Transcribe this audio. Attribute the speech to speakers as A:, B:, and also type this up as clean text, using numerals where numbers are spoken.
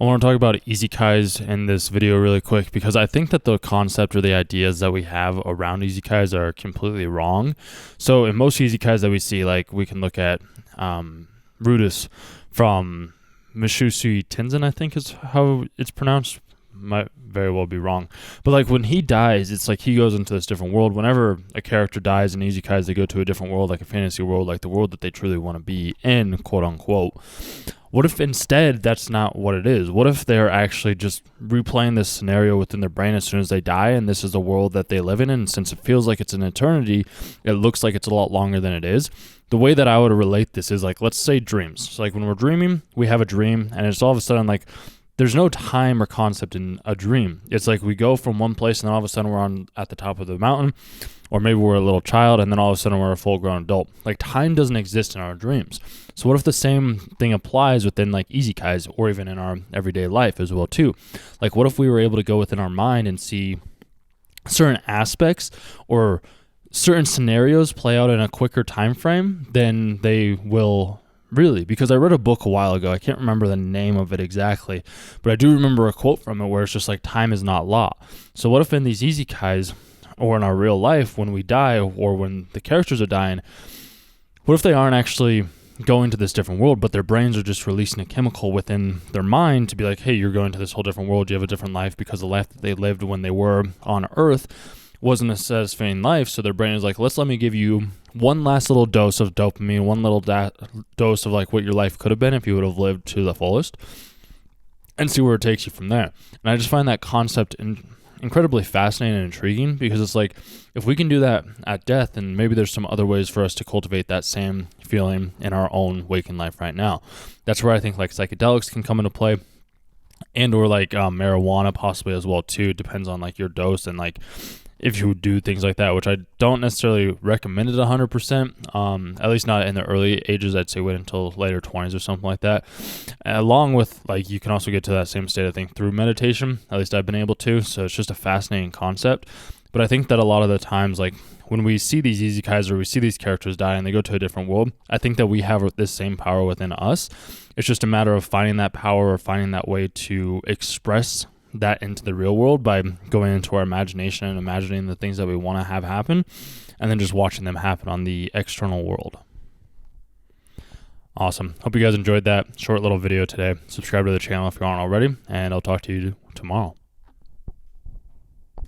A: I want to talk about isekais in this video really quick because I think that the concept or the ideas that we have around isekais are completely wrong. So in most isekais that we see, like we can look at Rudeus from Mishushi Tenzin, I think is how it's pronounced. Might very well be wrong. But like when he dies, it's like he goes into this different world. Whenever a character dies in isekais, they go to a different world, like a fantasy world, like the world that they truly want to be in, quote unquote. What if instead that's not what it is? What if they're actually just replaying this scenario within their brain as soon as they die, and this is the world that they live in, and since it feels like it's an eternity, it looks like it's a lot longer than it is? The way that I would relate this is like, let's say dreams. So like when we're dreaming, we have a dream, and it's all of a sudden like, there's no time or concept in a dream. It's like we go from one place and then all of a sudden we're at the top of the mountain, or maybe we're a little child and then all of a sudden we're a full-grown adult. Like time doesn't exist in our dreams. So what if the same thing applies within like isekais or even in our everyday life as well too? Like what if we were able to go within our mind and see certain aspects or certain scenarios play out in a quicker time frame than they will really? Because I read a book a while ago. I can't remember the name of it exactly, but I do remember a quote from it where it's just like, time is not law. So what if in these isekais or in our real life, when we die or when the characters are dying, what if they aren't actually going to this different world, but their brains are just releasing a chemical within their mind to be like, hey, you're going to this whole different world. You have a different life because the life that they lived when they were on Earth wasn't a satisfying life. So their brain is like, let me give you one last little dose of dopamine, one little dose of like what your life could have been if you would have lived to the fullest, and see where it takes you from there. And I just find that concept incredibly fascinating and intriguing, because it's like, if we can do that at death, then maybe there's some other ways for us to cultivate that same feeling in our own waking life right now. That's where I think like psychedelics can come into play, and or like marijuana possibly as well too. It depends on like your dose and like if you do things like that, which I don't necessarily recommend it 100%, at least not in the early ages. I'd say wait until later 20s or something like that. Along with, like, you can also get to that same state, I think, through meditation. At least I've been able to. So it's just a fascinating concept. But I think that a lot of the times, like, when we see these isekais or we see these characters die and they go to a different world, I think that we have this same power within us. It's just a matter of finding that power or finding that way to express that into the real world by going into our imagination and imagining the things that we want to have happen, and then just watching them happen on the external world. Awesome. Hope you guys enjoyed that short little video today. Subscribe to the channel if you aren't already, and I'll talk to you tomorrow.